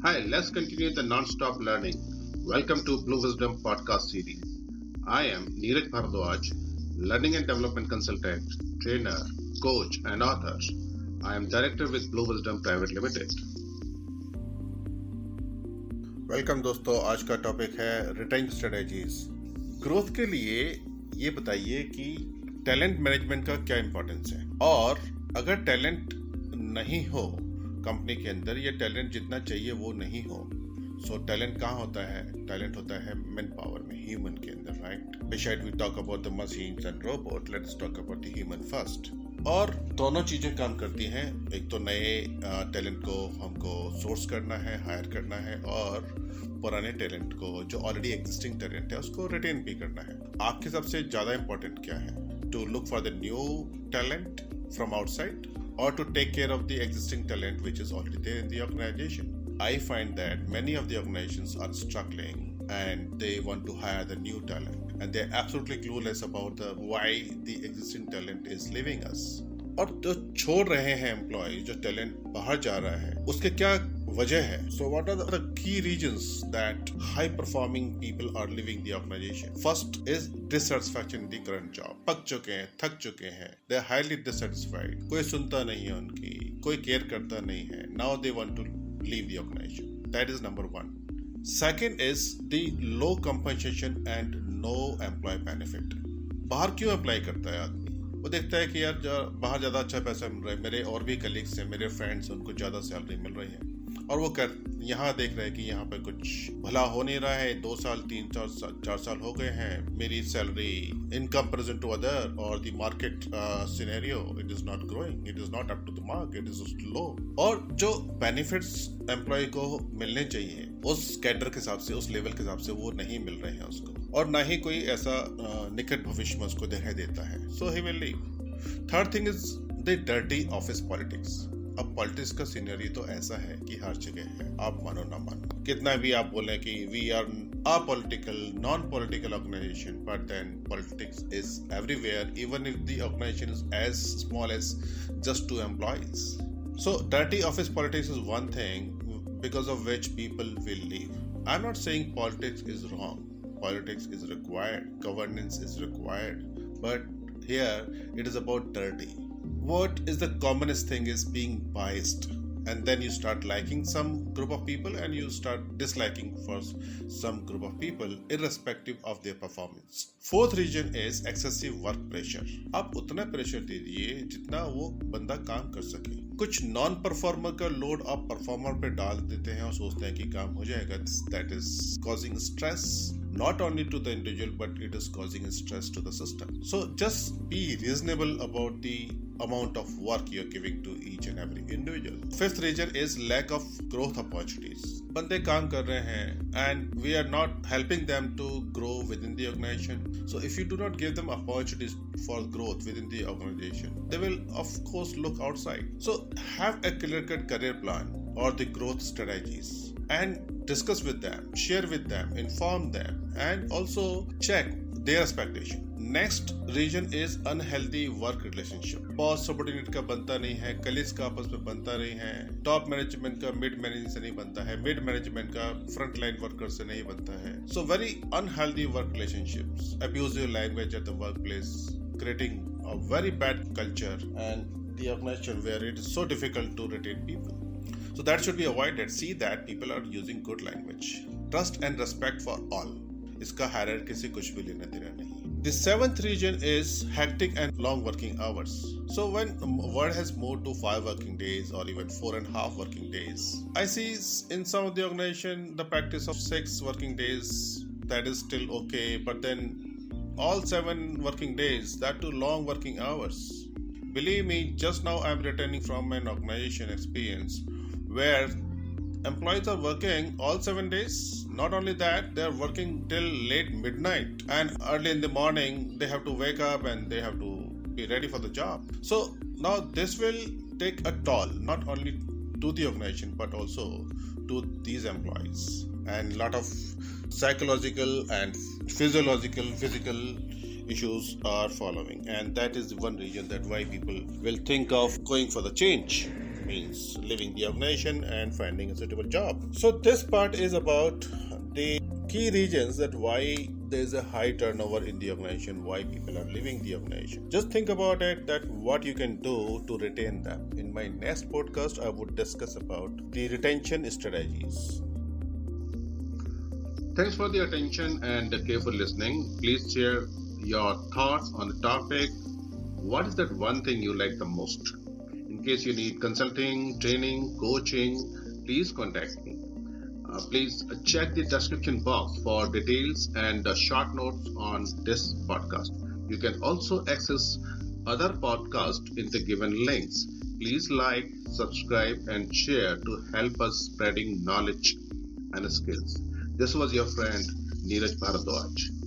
Hi, let's continue the non-stop learning. Welcome to Blue Wisdom podcast series. I am Neeraj Bharadwaj, learning and development consultant, trainer, coach, and author. I am director with Blue Wisdom Private Limited. Welcome दोस्तों, आज का topic है retention strategies. Growth के लिए ये बताइए कि talent management का क्या इंपॉर्टेंस है, और अगर टैलेंट नहीं हो कंपनी के अंदर, या टैलेंट जितना चाहिए वो नहीं हो, सो टैलेंट कहाँ होता है? टैलेंट होता है मैन पावर में, ह्यूमन के अंदर, right? Beside we talk about the machines and robot, let's talk about the human first. और दोनों चीजें काम करती हैं। एक तो नए टैलेंट को हमको सोर्स करना है, हायर करना है, और पुराने टैलेंट को, जो ऑलरेडी एग्जिस्टिंग टैलेंट है, उसको रिटेन भी करना है। आपके सबसे ज्यादा इंपॉर्टेंट क्या है? To look for the new talent from outside, or to take care of the existing talent which is already there in the organization. I find that many of the organizations are struggling and they want to hire the new talent, and they're absolutely clueless about why the existing talent is leaving us. और जो छोड़ रहे हैं employ, जो talent बाहर जा रहा है, उसके क्या वजह है? So what are the key reasons that high performing people are living the organization? First is dissatisfaction in the current job. पक चुके हैं, थक चुके हैं, दे आर हाईली डिससैटिस्फाइड, कोई सुनता नहीं है उनकी, कोई केयर करता नहीं है। Now they want to leave the organization. That is number one. Second is the low compensation and no employ benefit. बाहर क्यों अप्लाई करता है आदमी? वो देखता है कि यार बाहर ज़्यादा अच्छा पैसा मिल रहा है, मेरे और भी कलीग्स हैं, मेरे फ्रेंड्स हैं, उनको ज़्यादा सैलरी मिल रही है, और वो यहाँ देख रहे हैं कि यहाँ पे कुछ भला हो नहीं रहा है। 2 साल 4 साल हो गए हैं, मेरी salary in comparison to other और the market scenario, it is not growing, it is not up to the mark, it is low. और जो बेनिफिट्स एम्प्लॉय को मिलने चाहिए उस कैडर के हिसाब से, उस लेवल के हिसाब से, वो नहीं मिल रहे हैं उसको, और ना ही कोई ऐसा निकट भविष्य में उसको दिखाई देता है। So he will leave. Third thing is the dirty office politics. अब पॉलिटिक्स का सीनरी तो ऐसा है कि हर जगह है, आप मानो ना मानो। कितना भी आप बोलें कि we are a political, non-political organization, but then politics is everywhere, even if the organization is as small as just 2 employees. So dirty office politics is one thing because of which people will leave. I'm not saying politics is wrong. Politics is required, governance is required, but here it is about dirty. What is the commonest thing is being biased, and then you start liking some group of people and you start disliking for some group of people irrespective of their performance. Fourth reason is excessive work pressure. आप उतना pressure दे दिए जितना वो बंदा काम कर सके। कुछ नॉन परफॉर्मर का लोड आप परफॉर्मर पे डाल देते हैं और सोचते हैं कि काम हो जाएगा। That is causing stress not only to the individual, but it is causing stress to the system. So just be reasonable about the amount of work you're giving to each and every individual. Fifth reason is lack of growth opportunities. बंदे काम कर रहे हैं and we are not helping them to grow within the organization. So if you do not give them opportunities for growth within the organization, they will of course look outside. So have a clear-cut career plan or the growth strategies, and discuss with them, share with them, inform them, and also check their expectation. Next reason is unhealthy work relationship. Boss subordinate का बनता नहीं है, colleagues का आपस में बनता नहीं है, टॉप मैनेजमेंट का मिड मैनेजमेंट से नहीं बनता है, मिड मैनेजमेंट का फ्रंट लाइन वर्कर से नहीं बनता है। So very unhealthy work relationships, abusive language at the workplace, creating a very bad culture and the organization where it is so difficult to retain people. So that should be avoided. See that people are using good language. Trust and respect for all. इसका hierarchy से कुछ भी लेना देना नहीं। The seventh reason is hectic and long working hours. So when world has moved to 5 working days or even 4.5 working days, I see in some of the organization the practice of 6 working days, that is still okay, but then all 7 working days, that too long working hours. Believe me, just now I'm returning from an organization experience where employees are working all 7 days. Not only that, they are working till late midnight, and early in the morning they have to wake up and they have to be ready for the job. So now this will take a toll not only to the organization but also to these employees, and lot of psychological and physical issues are following, and that is one reason that why people will think of going for the change. means leaving the organization and finding a suitable job. So this part is about the key reasons that why there is a high turnover in the organization, why people are leaving the organization. Just think about it, that what you can do to retain them. In my next podcast, I would discuss about the retention strategies. Thanks for the attention and careful listening. Please share your thoughts on the topic. What is that one thing you like the most? In case you need consulting, training, coaching, please contact me. Please check the description box for details and short notes on this podcast. You can also access other podcasts in the given links. Please like, subscribe, and share to help us spreading knowledge and skills. This was your friend Neeraj Bharadwaj.